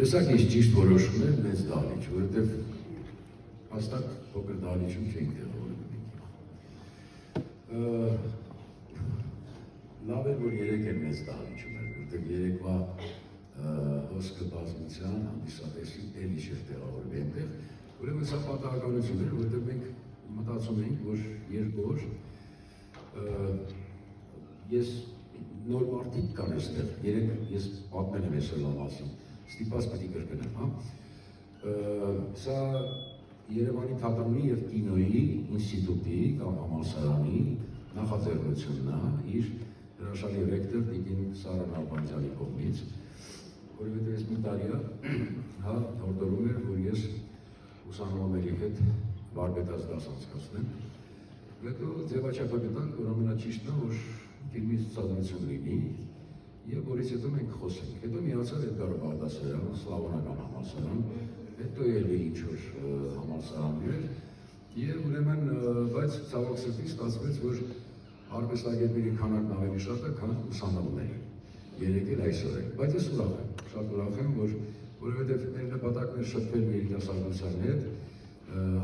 Տեսակ ես ճիշտ որոշում եմ մեծ դահլիճ, որովհետև հաստատ փոքր դահլիճում չենք տեղավորվում։ Լավ է, որ երեք էլ մեծ դահլիճում էր, որովհետև երեկվա հոսքը բազմության հանդիսատեսին էլի չէր տեղավորվում այնտեղ, ուրեմն սա պատահականություն էր, որովհետև մենք մտածում էինք, որ երկու օր ես նոր մարդիկ կան այստեղ, երեք ես պատմել եմ այսօրվա մասին, ստիպված պետք է կրկնեմ, հա։ Սա Երևանի թատրոնի և կինոյի ինստիտուտի կամ համալսարանի նախաձեռնությունն է իր հրաշալի ռեկտոր Տիկին Սարա Նալբանդյանի կողմից, որովհետև ես մի տարի հա հորդորում էր, որ ես ուսանողների հետ վարպետաց դաս անցկացնեմ, հետո ձևաչափը գտանք, որ ամենաճիշտն է, որ ֆիլմի ցուցադրություն լինի եւ որից հետո մենք խոսենք։ Հետո միացավ Էդգար Բաղդասարյան, Սլավոնական համալսարան, հետո էլի ինչ-որ համալսարաններ եւ ուրեմն բայց ցավոք սրտի ստացվեց, որ արվեստագետների քանակն ավելի շատ է, քան ուսանողների։ Երեք էլ այսօր է, բայց ես ուրախ եմ, շատ ուրախ եմ, որովհետեւ մեր նպատակն է շփվել երիտասարդության հետ,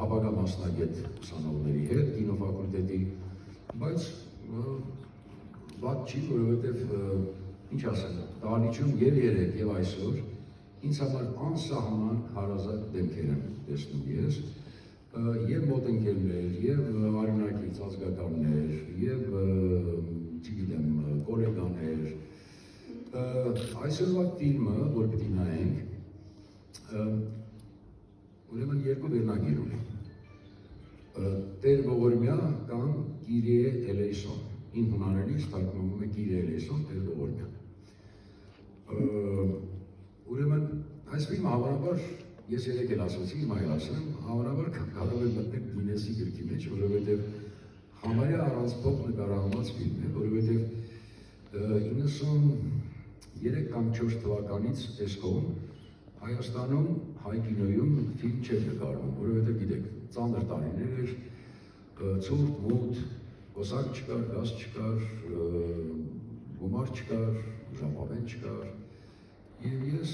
ապագա մասնագետ ուսանողների հետ, կինոֆակուլտետի, բայց վատ չի, որովհետև ինչ ասեմ, դահլիճում եւ երեք եւ այսօր ինձ համար անսահման հարազատ դեմքեր եմ տեսնում ես, եւ մոտ ընկերներ, եւ արյունակից ազգականներ, եւ չգիտեմ, կոլեգաներ, այսօրվա ֆիլմը, որ պիտի նայենք, ուրեմն երկու վերնագիր ունի, Տեր Ողորմյա կամ Կիրիե Էլեյսոն, ին հունարենից թարգմանվում է Կիրիե Էլեյսոն, Տեր Ողորմյան։ Ուրեմն այս ֆիլմը հավանաբար, ես երեք էլ ասացի, հիմա էլ ասեմ, հավանաբար կարող է մտնել Գինեսի գրքի մեջ, որովհետև համարյա առանց փող նկարահանված ֆիլմ է, որովհետև 93 կամ 4 թվականից այս կողմ Հայաստանում հայ կինոյում ֆիլմ չէր նկարվում, որովհետև գիտեք, ծանր տարիներ էր, ցուրտ, մութ, ոսակ չկար, գազ չկար, գումար չկար, ժապավեն չկար, եւ ես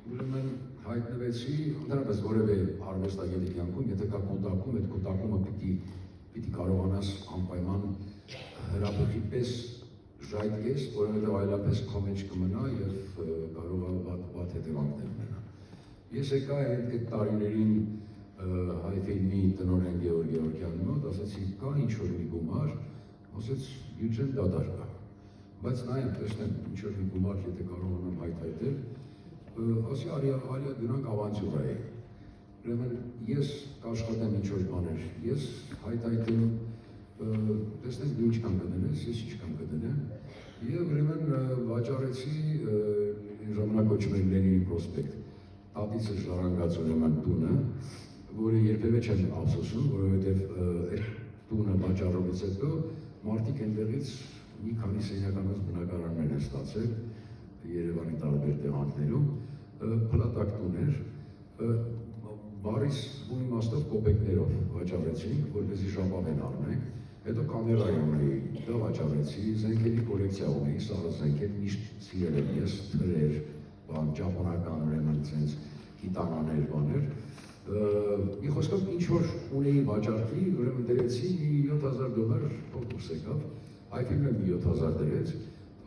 ուրեմն հայտնվեցի, ընդհանրապես որևէ արվեստագետի կյանքում, եթե կա կուտակում, այդ կուտակումը պիտի կարողանաս անպայման հրաբխի պես ժայթքես, որովհետև այլապես քո մեջ կմնա եւ կարող է վատ հետևանքներ ունենա։ Ես եկա այդ տարիներին հայ ֆիլմի տնօրեն Գեորգ Գեորգյանի մոտ, ասացի կա ինչ-որ մի գումար, ասեց բյուջեն դադար կա, բայց նայեմ, տեսնեմ ինչ-որ մի գումար, եթե կարողանամ հայթայթել, ասի արիա գնանք ավանտյուրայի, ուրեմն ես կաշխատեմ ինչ-որ բաներ, ես հայթայթեմ, տեսնես դու ինչքան կդնես, ես ինչքան կդնեմ, եւ ուրեմն վաճառեցի ժամանակ կոչում էր Լենինի պրոսպեկտ, տատիցս ժառանգած ուրեմն տունը, որը երբևէ չեմ ափսոսում, որովհետև այդ տունը վաճառելուց հետո մարդիկ այնտեղից մի քանի սենյականոց բնակարաններ են ստացել Երևանի տարբեր տեղանքներում, փլատակ տուներ, բառիս ու իմաստով կոպեկներով վաճառեցինք, որպեսզի ժապավեն առնենք, հետո կամերայում էի, դա վաճառեցի, զենքերի կոլեկցիա ունեի, սաղը զենքեր միշտ սիրել եմ ես, թրեր, ճապոնական ուրեմն ցենց գիտանաներ բաներ, մի խոսքով ինչ-որ ունեի վաճառքի, ուրեմն դրեցի $7,000 կոնկուրս եկավ, այ ֆիլմը 7,000 դրեց,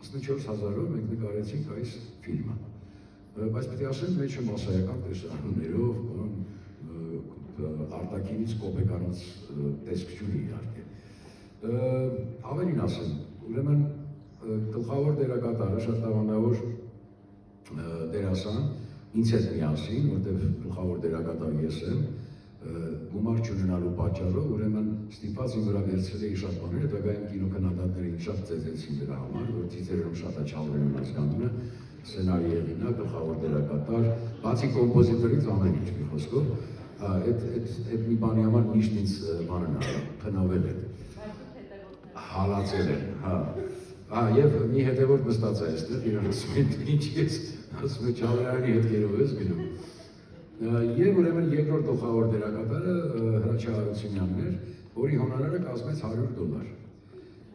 14,000-ով մենք նկարեցինք այս ֆիլմը, բայց պետք է ասեմ մեջը մասսայական տեսարաններով, արտաքինից կոպեկանոց տեսք չունի իհարկե, ավելին ասեմ, ուրեմն գլխավոր դերակատարը շատ տաղանդավոր դերասան, ինձ հետ միասին, որտեղ գլխավոր դերակատար ես եմ, գումար չունենալու պատճառով, ուրեմն ստիպված իմ վրա վերցրել էի շատ բաներ, հետագայում կինոքննադատներին շատ ծեծեցին դրա համար, որ ցիցերում շատ աչալվել են ազգանունը, սցենարի եղինակ, գլխավոր դերակատար, բացի կոմպոզիտորից ամեն ինչ մի խոսքով, այդ մի բանի համար միշտ ինձ բանն փնովել են, հալացել են, եւ մի հետևորդ նստած է այստեղ, իրան ասում են ինչ ես, ասում է Չավարյանի հետքերով ես գնում։ Եվ ուրեմն երկրորդ գլխավոր դերակատարը Հրաչյա Հարությունյանն էր, որի հոնորարը կազմեց $100։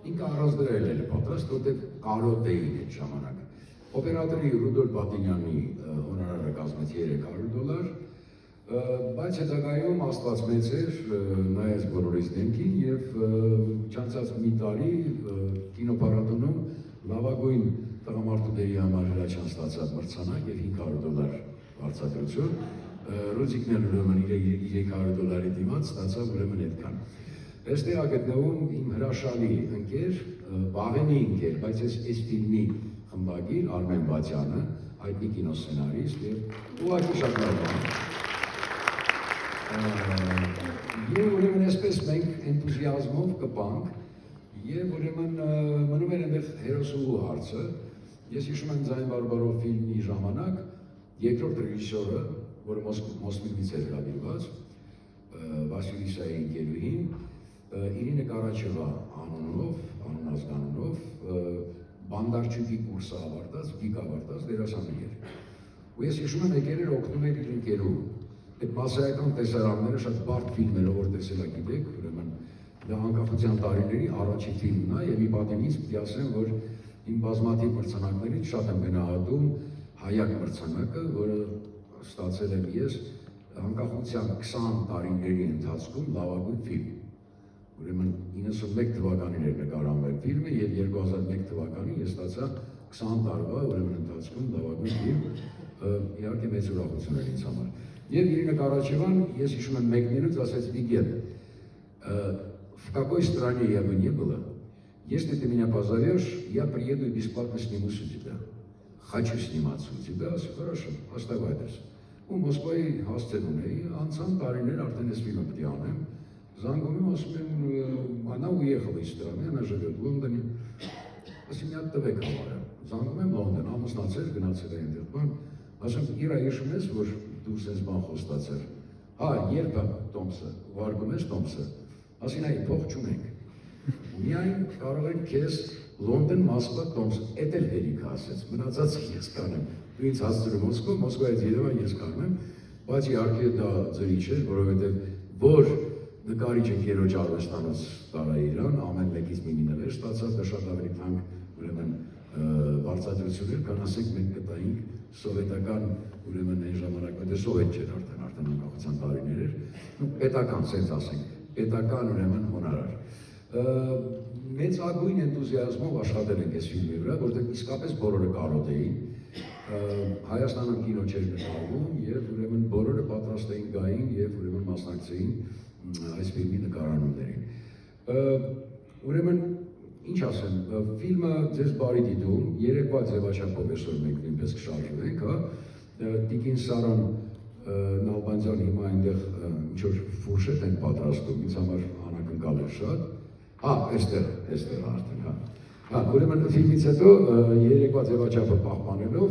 Ինքը առանց դրա էլ պատրաստ, որտեղ կարոտ էին այդ ժամանակ։ Օպերատորի Ռուդոլֆ Բատինյանի հոնորարը կազմեց $300, բայց հետագայում Աստված մեծ էր, նայեց բոլորիս դեմքին եւ չանցած մի տարի կինոփառատոնում լավագույն տղամարդուների համար հրաշան ստացավ մրցանակ եւ $500 վարձատրություն, Ռուզիկն էլ ուրեմն $300 դիմաց ստացավ ուրեմն այդքան։ Այստեղ է գտնվում իմ հրաշալի ընկեր, վաղեմի ընկեր, բայց այս ֆիլմի խմբագիր Արմեն Բացյանը, հայտնի կինոսցենարիստ եւ ուղղակի շատ լավ բան։ Եվ ուրեմն այսպես մենք էնտուզիազմով կպանք եւ ուրեմն մնում էր այնտեղ հերոսու հարցը։ Ես հիշում եմ Ձայն բարբարով ֆիլմի ժամանակ երկրորդ ռեժիսորը, որը Մոսկվայից էր հրավիրված, Վասիլիսայի ընկերուհին, Իրինա Կարաչևա անունազգանունով, բանդարչուկի կուրսը ավարտած, գիկ ավարտած դերասանուհի էր։ Ու ես հիշում եմ եկել էր օգնում էր իր ընկերուհու։ Այդ մասսայական տեսարանները շատ բարդ ֆիլմերով որ տեսել եք գիտեք, ուրեմն դա անկախության տարիների առաջին ֆիլմն է եւ մի պատենից պիտի ասեմ, որ իմ բազմաթիվ մրցանակներից շատ եմ գնահատում Հայակ մրցանակը, որը ստացել եմ ես անկախության 20 տարիների ընթացքում լավագույն ֆիլմ։ Ուրեմն 91 թվականին էր նկարահանվել ֆիլմը եւ 2001 թվականին ես ստացա 20 տարվա ուրեմն ընթացքում լավագույն ֆիլմ, իհարկե մեծ ուրախություն էր ինձ համար։ Եվ Ирина Карачеван, ես հիշում եմ մեկներուց ասեց Վիգեն, в какой стране я бы не было, если ты меня позовешь, я приеду и бесплатно снимусь у тебя. Хочу сниматься у тебя, хорошо, оставай адрес. У Москвայի հասցեն ունեի, անցան տարիներ արդեն այս ֆիլմը պետք է անեմ, զանգում եմ, ասում եմ, она уехала из страны, она живет в Лондоне, ասում եմ, տվեք համարը, զանգում եմ Լոնդոն, ամուսնացել, գնացել է այնտեղ բան, ասում եմ, Իրա, հիշում ես, որ դու սենց բան խոստացել, հա, երբ է Տոմսը, ուղարկում ես Տոմսը, ասին այ, փող չունենք, ու միայն կարող ենք քեզ Լոնդոն, Մոսկվա, Տոմս, էդ էլ հերիքը ասեց, մնացած ես կանեմ, դու ինձ հասցրում Մոսկվա, Մոսկվայից Երևան ես կանեմ, բայց իհարկե դա ձրի չէր, որովհետև որ նկարիչ ընկերոջ արվեստանոց տարա իրան, ամեն մեկից մի նվեր ստացավ, դա շատ ավելի թանկ ուրեմն վարձատրություն էր, քան ասենք մենք գտայինք սովետական ուրեմն այն ժամանակ, դա սովետ չէր արդեն անկախության տարիներ էր, պետական, սենց ասենք, պետական ուրեմն հոնորար։ Մեծ ագույն էնտուզիազմով աշխատել ենք այս ֆիլմի վրա, որտեղ իսկապես բոլորը կարոտ էին, Հայաստանում կինո չէր նկարվում եւ ուրեմն բոլորը պատրաստ էին գային եւ ուրեմն մասնակցեին այս ֆիլմի նկարահանումներին։ Ուրեմն ինչ ասեմ, ֆիլմը ձեզ բարի դիտում, երեկվա ձևաչափով այսօր մենք նույնպես կշարժվենք, հա, Տիկին Սարան Նալբանդյան հիմա այնտեղ ինչ որ ֆուրշետ են պատրաստում, ինձ համար անակնկալ է շատ։ Հա, այստեղ արդեն, հա։ Հա, ուրեմն ֆիլմից հետո երեկվա ձևաչափը պահպանելով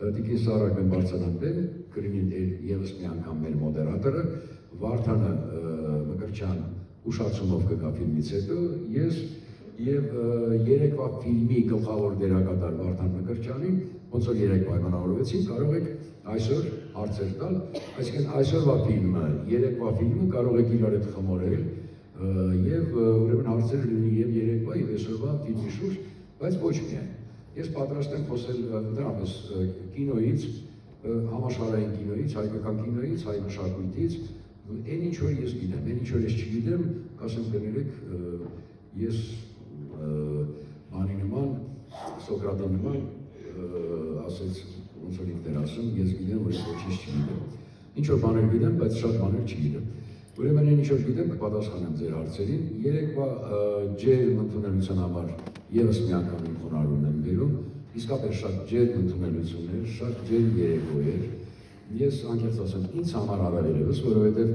Տիկին Սարակն բարձրանքներ, կլինի եւս մի անգամ մեր մոդերատորը, Վարդանը Մկրտչյան ուշացումով կգա ֆիլմից հետո, ես եւ երեկվա ֆիլմի գլխավոր դերակատար Վարդան Մկրտչյանին, ոնց որ երեք պայմանավորվեցին, կարող եք այսօր հարցեր տալ, այսինքն այսօրվա ֆիլմը, երեկվա ֆիլմը կարող եք իրար հետ խմորել եւ ուրեմն հարցեր լինի եւ երեկվա եւ այսօրվա ֆիլմի շուրջ, բայց ոչ միայն։ Ես պատրաստ եմ խոսել դրանից կինոից, համաշխարհային կինոից, հայկական կինոից, հայ մշակույթից, այն ինչ որ ես գիտեմ, այն ինչ որ ես չգիտեմ, ասեմ կներեք, ես բանի նման, Սոկրատի նման, ասեց ոնց որ ինքն էր ասում, ես գիտեմ, որ ես ոչինչ չգիտեմ։ Ինչ որ բաներ գիտեմ, բայց շատ բաներ չգիտեմ։ Ուրեմն այն ինչ որ գիտեմ, կպատասխանեմ ձեր հարցերին։ Երեկվա ջերմ ընդունելության համար եւս մի անգամ իմ խոնարհումն եմ բերում, իսկապես շատ ջերմ ընդունելություն էր, շատ ջերմ երեկո էր։ Ես անկեղծ ասեմ, ինձ համար առավելևս, որովհետեւ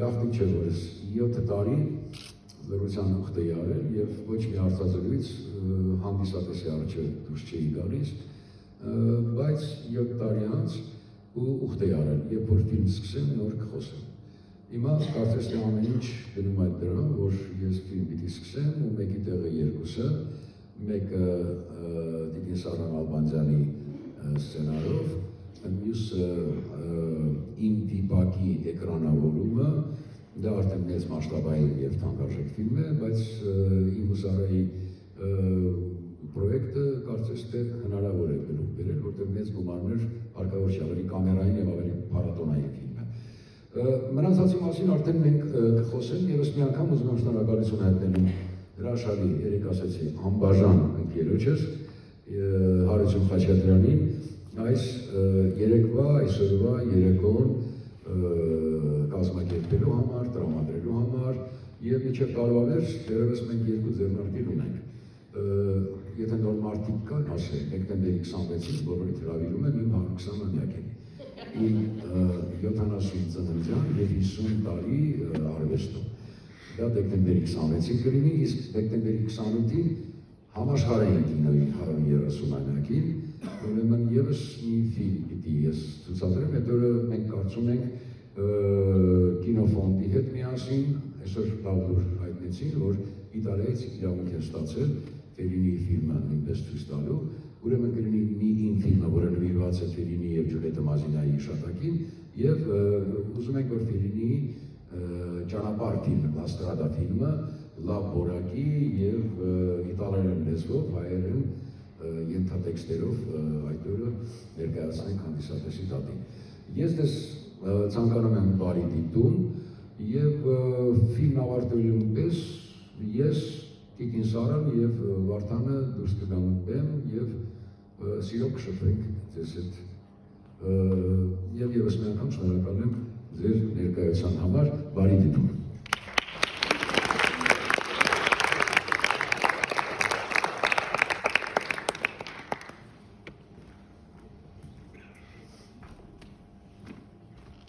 գաղտնիք չէ, որ ես 7 տարի լրության ուխտ էի արել եւ ոչ մի հարցազրույց հանդիսատեսի առջեւ դուրս չէի գալիս, բայց 7 տարի անց ու ուխտ էի արել, երբ որ ֆիլմ սկսեմ, նոր կխոսեմ։ Հիմա կարծես թե ամեն ինչ գնում այդ դրան, որ ես ֆիլմ պիտի սկսեմ ու մեկի տեղը երկուսը, մեկը Տիկին Սարան Նալբանդյանի սցենարով, մյուսը իմ վիպակի էկրանավորումը, դա արդեն մեծ մասշտաբային եւ թանկարժեք ֆիլմ է, բայց իմ ու Սարայի պրոյեկտը կարծես թե հնարավոր է գնով բերել, որտեղ մեծ գումարներ հարկավոր չի, ավելի կամերա Մնացածի մասին արդեն մենք կխոսենք, եւս մի անգամ ուզում եմ շնորհակալություն հայտնել հրաշալի, երեք ասեցի, անբաժան ընկերոջս, Հարություն Խաչատրյանին, այս երեկվա, այսօրվա երեկոն կազմակերպելու համար, տրամադրելու համար եւ մինչեւ տարվա վերջ դեռևս մենք երկու ձեռնարկել ունենք։ Եթե նոր մարդիկ կան, ասել, դեկտեմբերի 26-ին բոլորիդ հրավիրում եմ իմ 120-ամյակին։ Իմ 70 ծննդյան եւ 50 տարի արվեստում։ Դա դեկտեմբերի 26-ին կլինի, իսկ դեկտեմբերի 28-ին համաշխարհային կինոյի 130-ամյակին, ուրեմն եւս մի ֆիլմ պիտի ես ցուցադրեմ, այդ օրը մենք կարծում ենք կինոֆոնդի հետ միասին, այսօր լավ լուր հայտնեցին, որ Իտալիայից իրավունք է ստացել Ֆելինիի ֆիլմը նույնպես ցույց տալու, ուրեմն կլինի մի իմ ֆիլմը, որը նվիրված է Ֆելինիի եւ Ջուլիետտա Մազինայի հիշատակին, եւ ուզում ենք որ Ֆելինիի ճանապարհ ֆիլմը, La Strada ֆիլմը լավ որակի եւ իտալերեն լեզվով, հայերեն ենթատեքստերով այդ օրը ներկայացնենք հանդիսատեսի դատին։ Ես դες ցանկանում եմ բարի դիտում եւ ֆիլմ ավարտելուն պես ես Տիկին Սարան եւ Վարդանը դուրս կգանք բեմ եւ սիրով կշփվենք ձեզ հետ եւ եւս մի անգամ շնորհակալ եմ ձեր ներկայության համար, բարի դիտում։